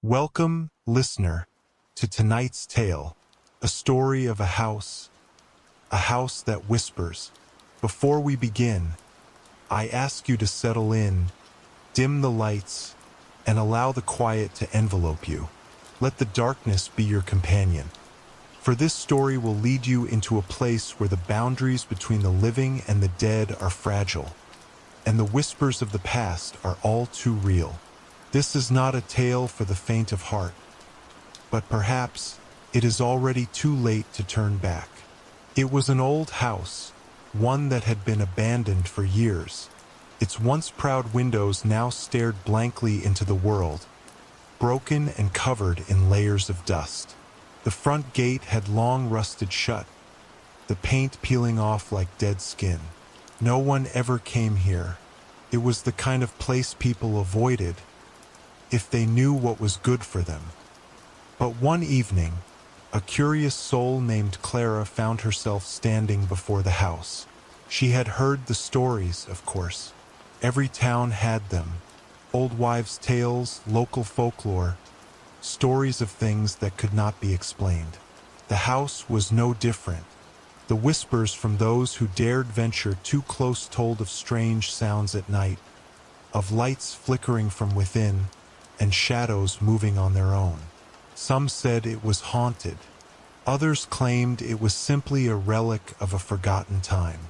Welcome, listener, to tonight's tale, a story of a house that whispers. Before we begin, I ask you to settle in, dim the lights, and allow the quiet to envelope you. Let the darkness be your companion. For this story will lead you into a place where the boundaries between the living and the dead are fragile, and the whispers of the past are all too real. This is not a tale for the faint of heart, but perhaps it is already too late to turn back. It was an old house, one that had been abandoned for years. Its once proud windows now stared blankly into the world, broken and covered in layers of dust. The front gate had long rusted shut, the paint peeling off like dead skin. No one ever came here. It was the kind of place people avoided if they knew what was good for them. But one evening, a curious soul named Clara found herself standing before the house. She had heard the stories, of course. Every town had them. Old wives' tales, local folklore, stories of things that could not be explained. The house was no different. The whispers from those who dared venture too close told of strange sounds at night, of lights flickering from within, and shadows moving on their own. Some said it was haunted. Others claimed it was simply a relic of a forgotten time.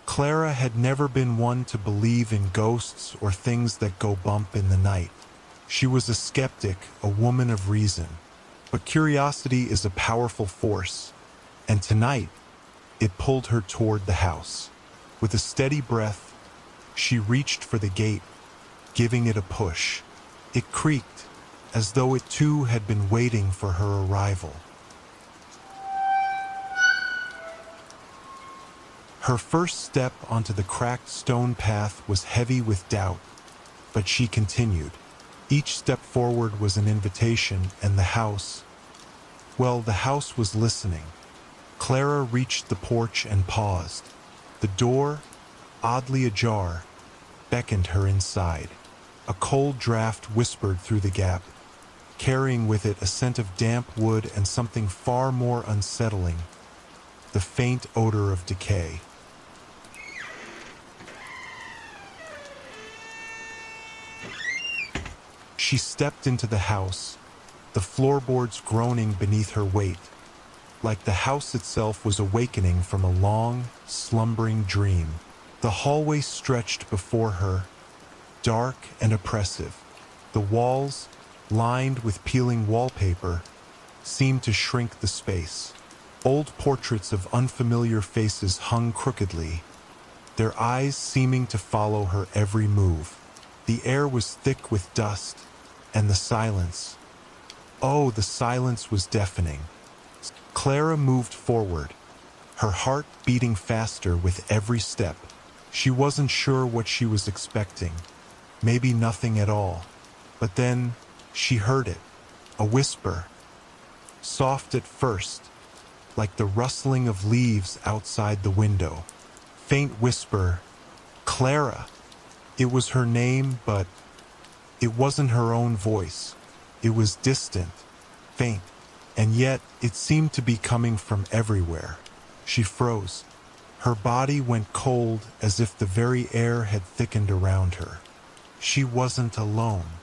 Clara had never been one to believe in ghosts or things that go bump in the night. She was a skeptic, a woman of reason. But curiosity is a powerful force, and tonight, it pulled her toward the house. With a steady breath, she reached for the gate, giving it a push. It creaked, as though it too had been waiting for her arrival. Her first step onto the cracked stone path was heavy with doubt, but she continued. Each step forward was an invitation, and the house was listening. Clara reached the porch and paused. The door, oddly ajar, beckoned her inside. A cold draft whispered through the gap, carrying with it a scent of damp wood and something far more unsettling, the faint odor of decay. She stepped into the house, the floorboards groaning beneath her weight, like the house itself was awakening from a long, slumbering dream. The hallway stretched before her, dark and oppressive. The walls, lined with peeling wallpaper, seemed to shrink the space. Old portraits of unfamiliar faces hung crookedly, their eyes seeming to follow her every move. The air was thick with dust, and the silence was deafening. Clara moved forward, her heart beating faster with every step. She wasn't sure what she was expecting. Maybe nothing at all. But then she heard it, a whisper, soft at first, like the rustling of leaves outside the window. Faint whisper, Clara. It was her name, but it wasn't her own voice. It was distant, faint, and yet it seemed to be coming from everywhere. She froze. Her body went cold as if the very air had thickened around her. She wasn't alone.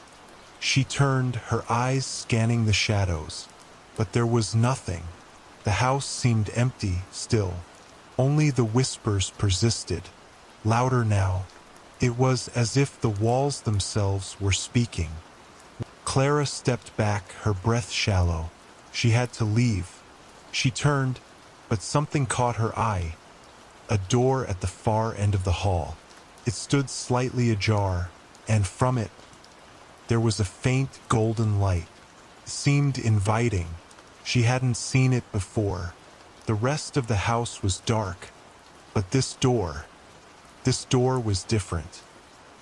She turned, her eyes scanning the shadows, but there was nothing. The house seemed empty still. Only the whispers persisted, louder now. It was as if the walls themselves were speaking. Clara stepped back, her breath shallow. She had to leave. She turned, but something caught her eye. A door at the far end of the hall. It stood slightly ajar, and from it, there was a faint golden light. It seemed inviting. She hadn't seen it before. The rest of the house was dark, but this door was different.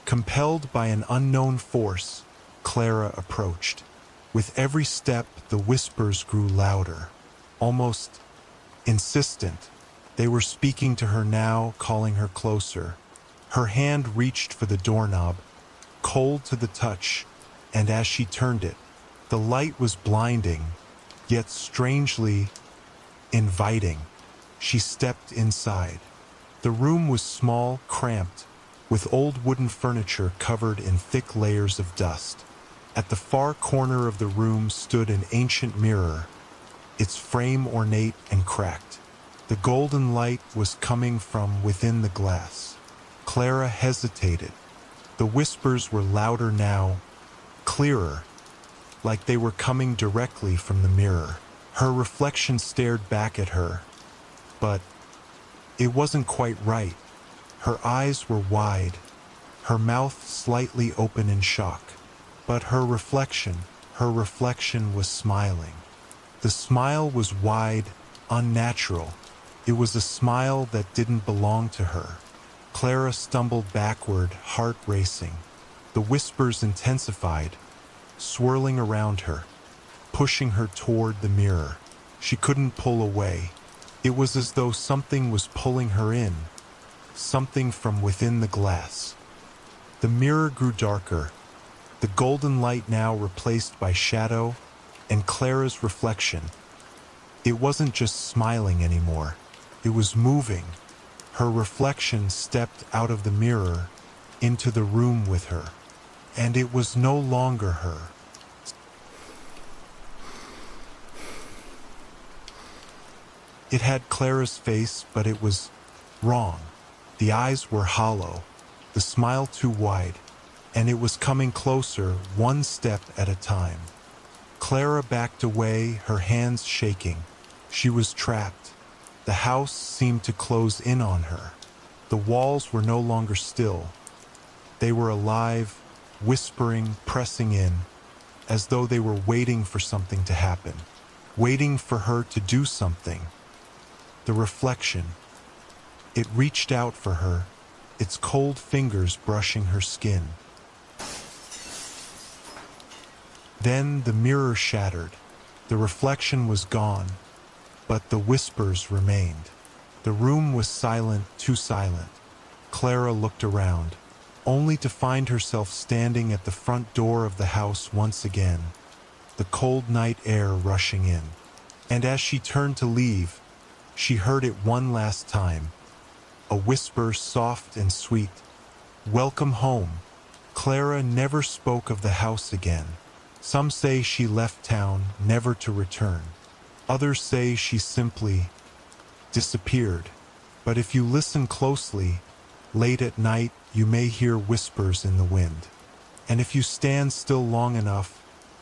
Compelled by an unknown force, Clara approached. With every step, the whispers grew louder, almost insistent. They were speaking to her now, calling her closer. Her hand reached for the doorknob, cold to the touch, and as she turned it, The light was blinding, yet strangely inviting. She stepped inside. The room was small, cramped, with old wooden furniture covered in thick layers of dust. At the far corner of the room stood an ancient mirror, its frame ornate and cracked. The golden light was coming from within the glass. Clara hesitated. The whispers were louder now, clearer, like they were coming directly from the mirror. Her reflection stared back at her, but it wasn't quite right. Her eyes were wide, her mouth slightly open in shock. But her reflection was smiling. The smile was wide, unnatural. It was a smile that didn't belong to her. Clara stumbled backward, heart racing. The whispers intensified, swirling around her, pushing her toward the mirror. She couldn't pull away. It was as though something was pulling her in, something from within the glass. The mirror grew darker, the golden light now replaced by shadow and Clara's reflection. It wasn't just smiling anymore. It was moving. Her reflection stepped out of the mirror into the room with her, and it was no longer her. It had Clara's face, but it was wrong. The eyes were hollow, the smile too wide, and it was coming closer, one step at a time. Clara backed away, her hands shaking. She was trapped. The house seemed to close in on her. The walls were no longer still. They were alive, whispering, pressing in, as though they were waiting for something to happen, waiting for her to do something. The reflection, it reached out for her, its cold fingers brushing her skin. Then the mirror shattered. The reflection was gone, but the whispers remained. The room was silent, too silent. Clara looked around, only to find herself standing at the front door of the house once again, the cold night air rushing in. And as she turned to leave, she heard it one last time, a whisper soft and sweet. "Welcome home." Clara never spoke of the house again. Some say she left town, never to return. Others say she simply disappeared. But if you listen closely, late at night you may hear whispers in the wind. And if you stand still long enough,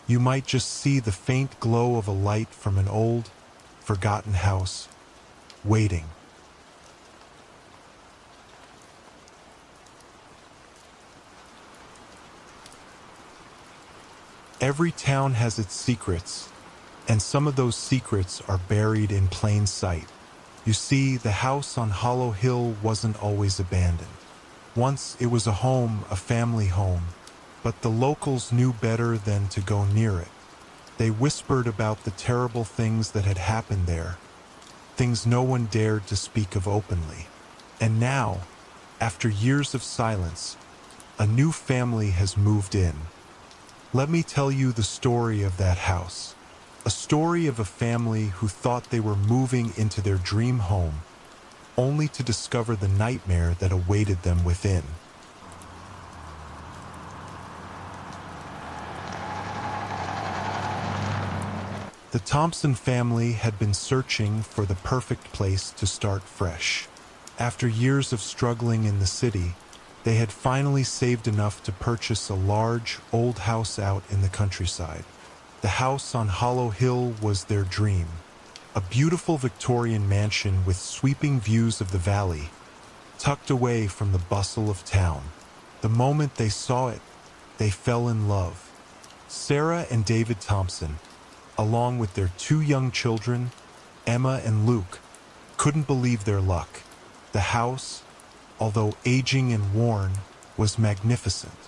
you might just see the faint glow of a light from an old, forgotten house, waiting. Every town has its secrets, and some of those secrets are buried in plain sight. You see, the house on Hollow Hill wasn't always abandoned. Once it was a home, a family home, but the locals knew better than to go near it. They whispered about the terrible things that had happened there, things no one dared to speak of openly. And now, after years of silence, a new family has moved in. Let me tell you the story of that house. A story of a family who thought they were moving into their dream home, only to discover the nightmare that awaited them within. The Thompson family had been searching for the perfect place to start fresh. After years of struggling in the city, they had finally saved enough to purchase a large, old house out in the countryside. The house on Hollow Hill was their dream, a beautiful Victorian mansion with sweeping views of the valley, tucked away from the bustle of town. The moment they saw it, they fell in love. Sarah and David Thompson, along with their 2 young children, Emma and Luke, couldn't believe their luck. The house, although aging and worn, was magnificent.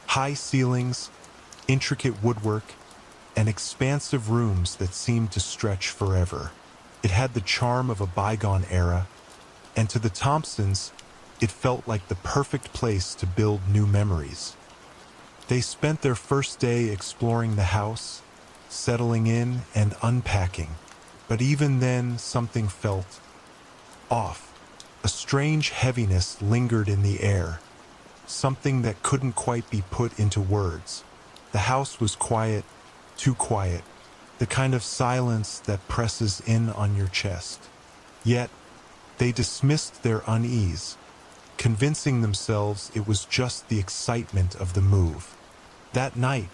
High ceilings, intricate woodwork, and expansive rooms that seemed to stretch forever. It had the charm of a bygone era, and to the Thompsons, it felt like the perfect place to build new memories. They spent their first day exploring the house, settling in and unpacking. But even then, something felt off. A strange heaviness lingered in the air, something that couldn't quite be put into words. The house was quiet, too quiet, the kind of silence that presses in on your chest. Yet, they dismissed their unease, convincing themselves it was just the excitement of the move. That night,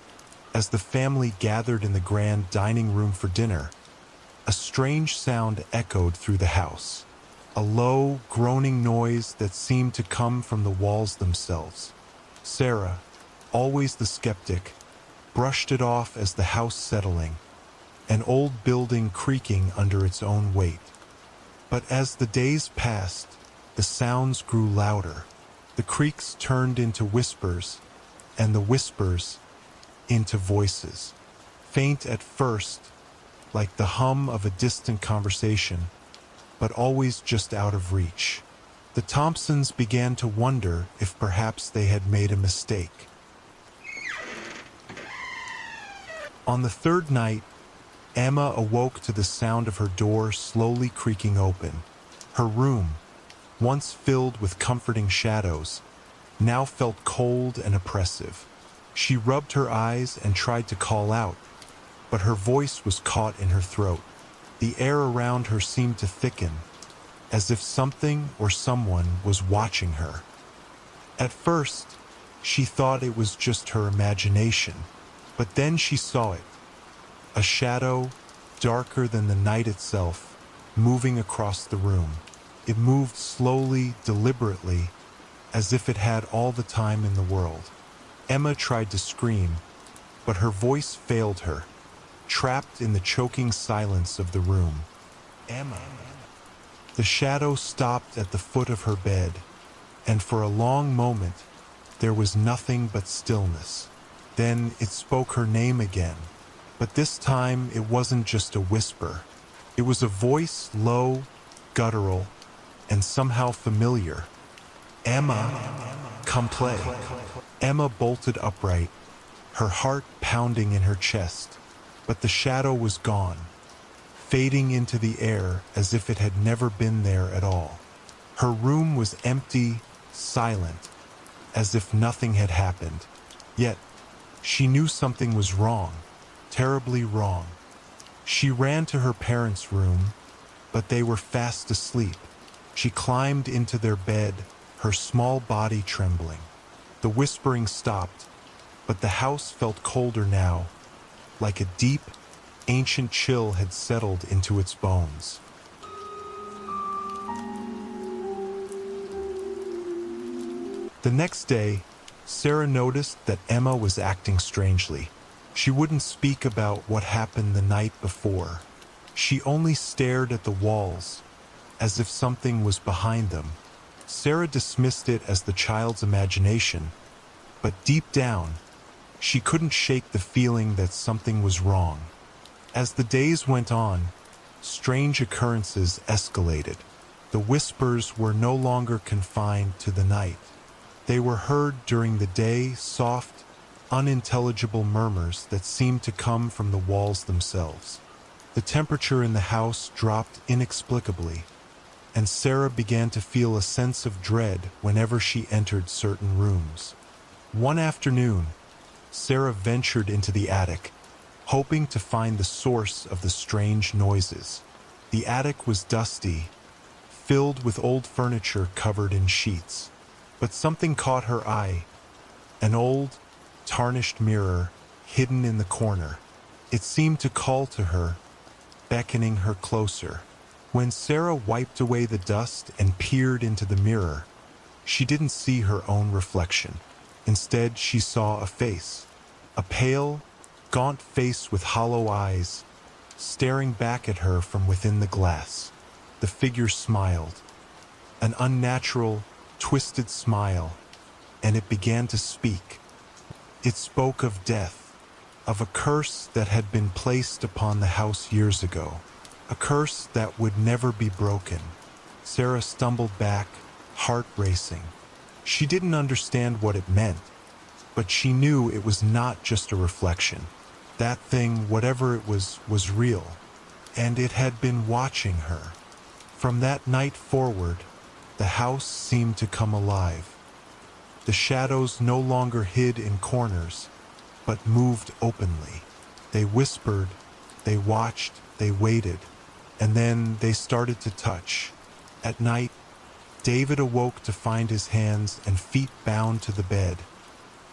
as the family gathered in the grand dining room for dinner, a strange sound echoed through the house. A low, groaning noise that seemed to come from the walls themselves. Sarah, always the skeptic, brushed it off as the house settling, an old building creaking under its own weight. But as the days passed, the sounds grew louder. The creaks turned into whispers, and the whispers into voices. Faint at first, like the hum of a distant conversation, but always just out of reach. The Thompsons began to wonder if perhaps they had made a mistake. On the third night, Emma awoke to the sound of her door slowly creaking open. Her room, once filled with comforting shadows, now felt cold and oppressive. She rubbed her eyes and tried to call out, but her voice was caught in her throat. The air around her seemed to thicken, as if something or someone was watching her. At first, she thought it was just her imagination, but then she saw it. A shadow, darker than the night itself, moving across the room. It moved slowly, deliberately, as if it had all the time in the world. Emma tried to scream, but her voice failed her, trapped in the choking silence of the room. Emma. The shadow stopped at the foot of her bed, and for a long moment, there was nothing but stillness. Then it spoke her name again, but this time it wasn't just a whisper. It was a voice low, guttural, and somehow familiar. Emma, come play. Emma bolted upright, her heart pounding in her chest, but the shadow was gone, fading into the air as if it had never been there at all. Her room was empty, silent, as if nothing had happened. Yet, she knew something was wrong, terribly wrong. She ran to her parents' room, but they were fast asleep. She climbed into their bed, her small body trembling. The whispering stopped, but the house felt colder now, like a deep, ancient chill had settled into its bones. The next day, Sarah noticed that Emma was acting strangely. She wouldn't speak about what happened the night before. She only stared at the walls, as if something was behind them. Sarah dismissed it as the child's imagination, but deep down, she couldn't shake the feeling that something was wrong. As the days went on, strange occurrences escalated. The whispers were no longer confined to the night. They were heard during the day, soft, unintelligible murmurs that seemed to come from the walls themselves. The temperature in the house dropped inexplicably, and Sarah began to feel a sense of dread whenever she entered certain rooms. One afternoon, Sarah ventured into the attic, hoping to find the source of the strange noises. The attic was dusty, filled with old furniture covered in sheets. But something caught her eye, an old, tarnished mirror hidden in the corner. It seemed to call to her, beckoning her closer. When Sarah wiped away the dust and peered into the mirror, she didn't see her own reflection. Instead, she saw a face, a pale, gaunt face with hollow eyes, staring back at her from within the glass. The figure smiled, an unnatural, twisted smile, and it began to speak. It spoke of death, of a curse that had been placed upon the house years ago, a curse that would never be broken. Sarah stumbled back, heart racing. She didn't understand what it meant, but she knew it was not just a reflection. That thing, whatever it was real, and it had been watching her. From that night forward, the house seemed to come alive. The shadows no longer hid in corners, but moved openly. They whispered, they watched, they waited, and then they started to touch. At night, David awoke to find his hands and feet bound to the bed,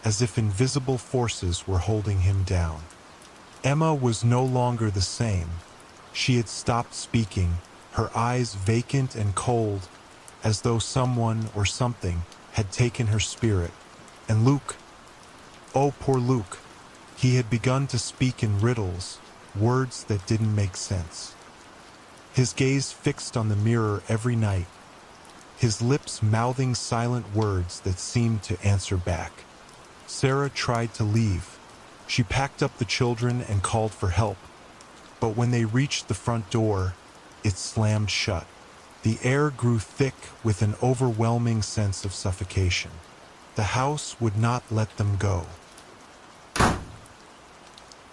as if invisible forces were holding him down. Emma was no longer the same. She had stopped speaking, her eyes vacant and cold, as though someone or something had taken her spirit. And Luke, oh poor Luke, he had begun to speak in riddles, words that didn't make sense. His gaze fixed on the mirror every night, his lips mouthing silent words that seemed to answer back. Sarah tried to leave. She packed up the children and called for help. But when they reached the front door, it slammed shut. The air grew thick with an overwhelming sense of suffocation. The house would not let them go.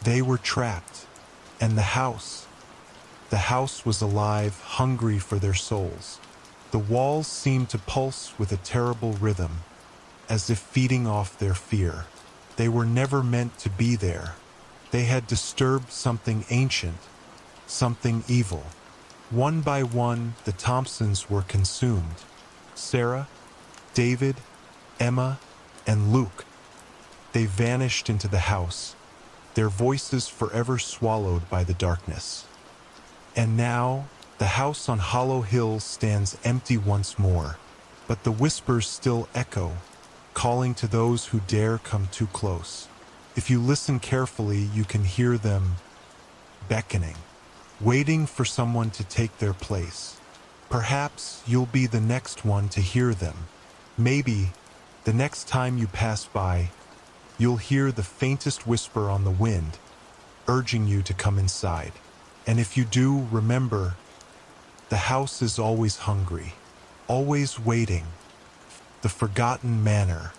They were trapped, and the house was alive, hungry for their souls. The walls seemed to pulse with a terrible rhythm, as if feeding off their fear. They were never meant to be there. They had disturbed something ancient, something evil. One by one, the Thompsons were consumed. Sarah, David, Emma, and Luke. They vanished into the house, their voices forever swallowed by the darkness. And now, the house on Hollow Hill stands empty once more, but the whispers still echo, calling to those who dare come too close. If you listen carefully, you can hear them beckoning, waiting for someone to take their place. Perhaps you'll be the next one to hear them. Maybe, the next time you pass by, you'll hear the faintest whisper on the wind, urging you to come inside. And if you do, remember, the house is always hungry, always waiting. The Forgotten Manor.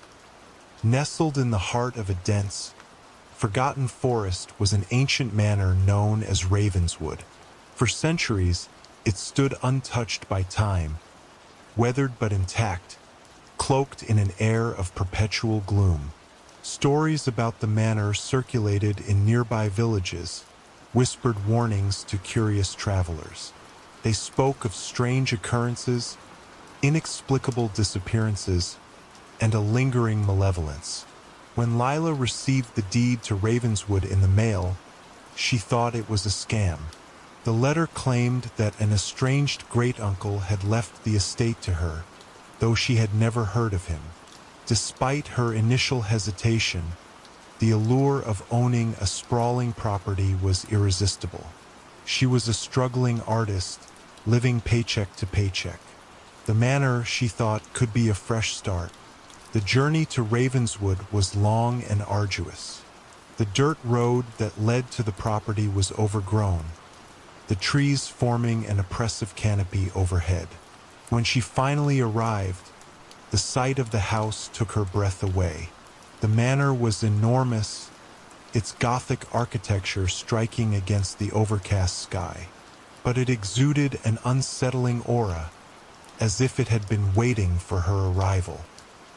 Nestled in the heart of a dense, forgotten forest was an ancient manor known as Ravenswood. For centuries, it stood untouched by time, weathered but intact, cloaked in an air of perpetual gloom. Stories about the manor circulated in nearby villages, whispered warnings to curious travelers. They spoke of strange occurrences, inexplicable disappearances, and a lingering malevolence. When Lila received the deed to Ravenswood in the mail, she thought it was a scam. The letter claimed that an estranged great-uncle had left the estate to her, though she had never heard of him. Despite her initial hesitation, the allure of owning a sprawling property was irresistible. She was a struggling artist, living paycheck to paycheck. The manor, she thought, could be a fresh start. The journey to Ravenswood was long and arduous. The dirt road that led to the property was overgrown, the trees forming an oppressive canopy overhead. When she finally arrived, the sight of the house took her breath away. The manor was enormous, its Gothic architecture striking against the overcast sky. But it exuded an unsettling aura, as if it had been waiting for her arrival.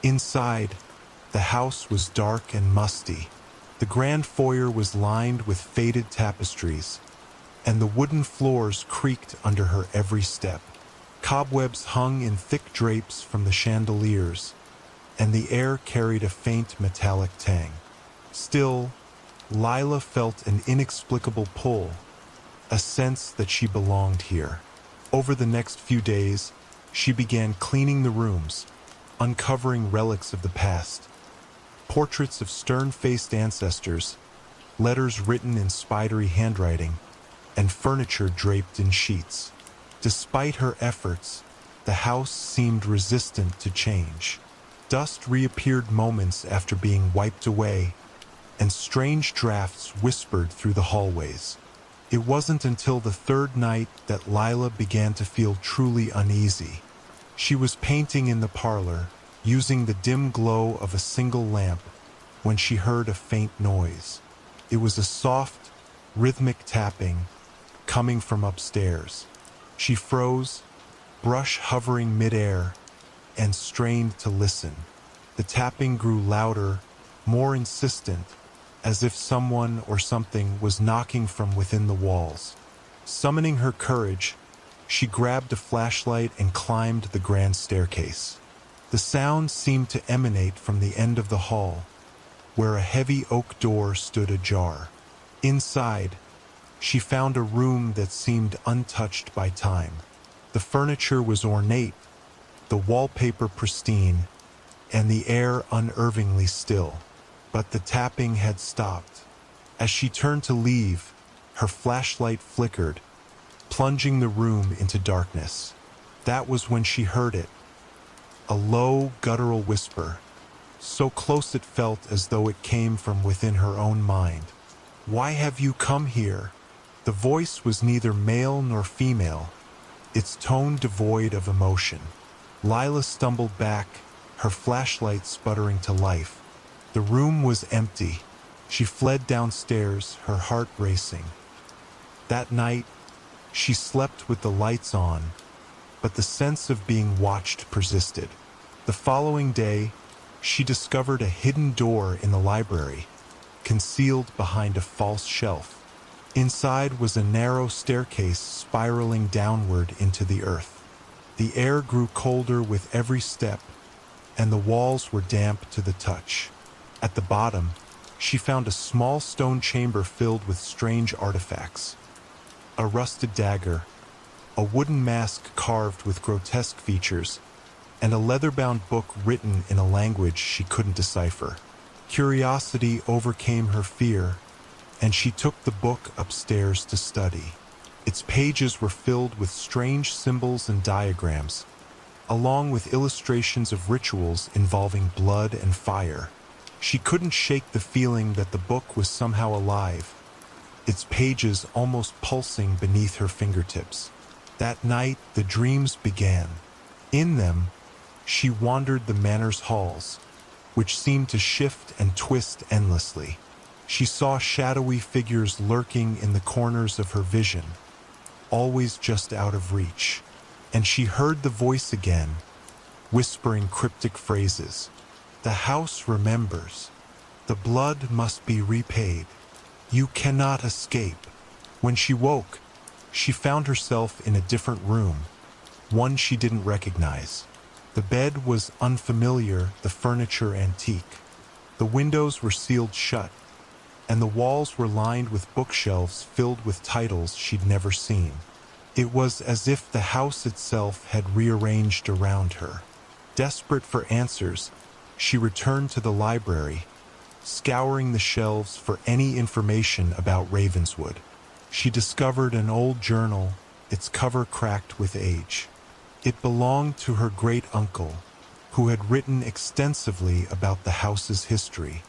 Inside, the house was dark and musty. The grand foyer was lined with faded tapestries, and the wooden floors creaked under her every step. Cobwebs hung in thick drapes from the chandeliers, and the air carried a faint metallic tang. Still, Lila felt an inexplicable pull, a sense that she belonged here. Over the next few days, she began cleaning the rooms, uncovering relics of the past, portraits of stern-faced ancestors, letters written in spidery handwriting, and furniture draped in sheets. Despite her efforts, the house seemed resistant to change. Dust reappeared moments after being wiped away, and strange drafts whispered through the hallways. It wasn't until the third night that Lila began to feel truly uneasy. She was painting in the parlor, using the dim glow of a single lamp, when she heard a faint noise. It was a soft, rhythmic tapping coming from upstairs. She froze, brush hovering midair, and strained to listen. The tapping grew louder, more insistent, as if someone or something was knocking from within the walls. Summoning her courage, she grabbed a flashlight and climbed the grand staircase. The sound seemed to emanate from the end of the hall, where a heavy oak door stood ajar. Inside, she found a room that seemed untouched by time. The furniture was ornate, the wallpaper pristine, and the air unnervingly still. But the tapping had stopped. As she turned to leave, her flashlight flickered, plunging the room into darkness. That was when she heard it. A low, guttural whisper, so close it felt as though it came from within her own mind. "Why have you come here?" The voice was neither male nor female, its tone devoid of emotion. Lila stumbled back, her flashlight sputtering to life. The room was empty. She fled downstairs, her heart racing. That night, she slept with the lights on, but the sense of being watched persisted. The following day, she discovered a hidden door in the library, concealed behind a false shelf. Inside was a narrow staircase spiraling downward into the earth. The air grew colder with every step, and the walls were damp to the touch. At the bottom, she found a small stone chamber filled with strange artifacts. A rusted dagger, a wooden mask carved with grotesque features, and a leather-bound book written in a language she couldn't decipher. Curiosity overcame her fear, and she took the book upstairs to study. Its pages were filled with strange symbols and diagrams, along with illustrations of rituals involving blood and fire. She couldn't shake the feeling that the book was somehow alive, its pages almost pulsing beneath her fingertips. That night, the dreams began. In them, she wandered the manor's halls, which seemed to shift and twist endlessly. She saw shadowy figures lurking in the corners of her vision, always just out of reach. And she heard the voice again, whispering cryptic phrases. "The house remembers. The blood must be repaid. You cannot escape." When she woke, she found herself in a different room, one she didn't recognize. The bed was unfamiliar, the furniture antique. The windows were sealed shut, and the walls were lined with bookshelves filled with titles she'd never seen. It was as if the house itself had rearranged around her. Desperate for answers, she returned to the library, scouring the shelves for any information about Ravenswood. She discovered an old journal, its cover cracked with age. It belonged to her great-uncle, who had written extensively about the house's history.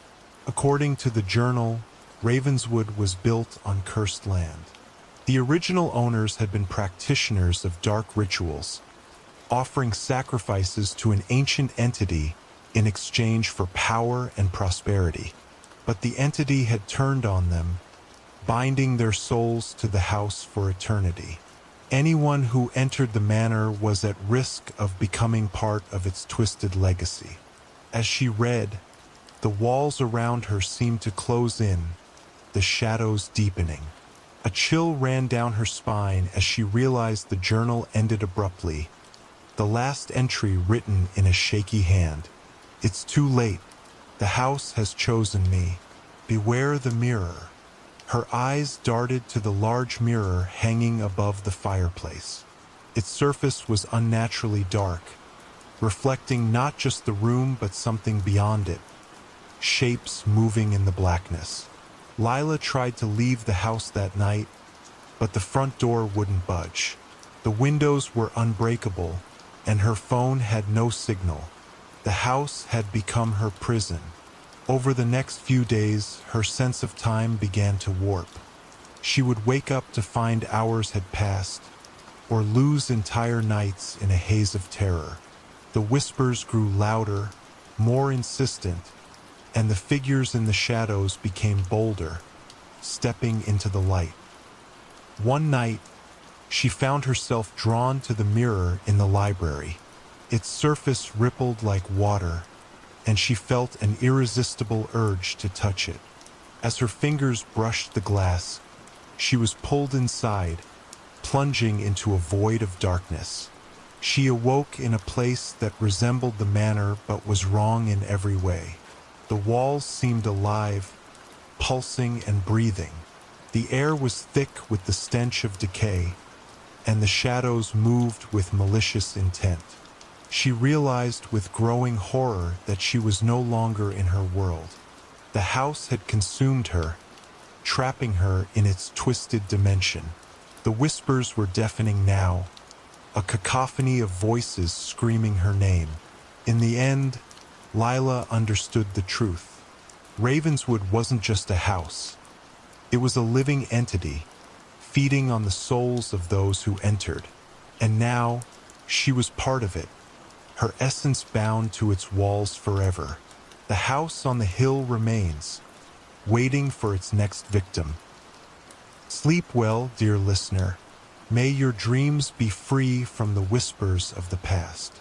According to the journal, Ravenswood was built on cursed land. The original owners had been practitioners of dark rituals, offering sacrifices to an ancient entity in exchange for power and prosperity. But the entity had turned on them, binding their souls to the house for eternity. Anyone who entered the manor was at risk of becoming part of its twisted legacy. As she read, the walls around her seemed to close in, the shadows deepening. A chill ran down her spine as she realized the journal ended abruptly, the last entry written in a shaky hand. "It's too late. The house has chosen me. Beware the mirror." Her eyes darted to the large mirror hanging above the fireplace. Its surface was unnaturally dark, reflecting not just the room but something beyond it, shapes moving in the blackness. Lila tried to leave the house that night, but the front door wouldn't budge. The windows were unbreakable, and her phone had no signal. The house had become her prison. Over the next few days, her sense of time began to warp. She would wake up to find hours had passed, or lose entire nights in a haze of terror. The whispers grew louder, more insistent, and the figures in the shadows became bolder. stepping into the light. One night, she found herself drawn to the mirror in the library. Its surface rippled like water, and she felt an irresistible urge to touch it. As her fingers brushed the glass, she was pulled inside, plunging into a void of darkness. She awoke in a place that resembled the manor but was wrong in every way. The walls seemed alive, pulsing and breathing. The air was thick with the stench of decay, and the shadows moved with malicious intent. She realized with growing horror that she was no longer in her world. The house had consumed her, trapping her in its twisted dimension. The whispers were deafening now, a cacophony of voices screaming her name. In the end, Lila understood the truth. Ravenswood wasn't just a house. It was a living entity, feeding on the souls of those who entered. And now, she was part of it, her essence bound to its walls forever. The house on the hill remains, waiting for its next victim. Sleep well, dear listener. May your dreams be free from the whispers of the past.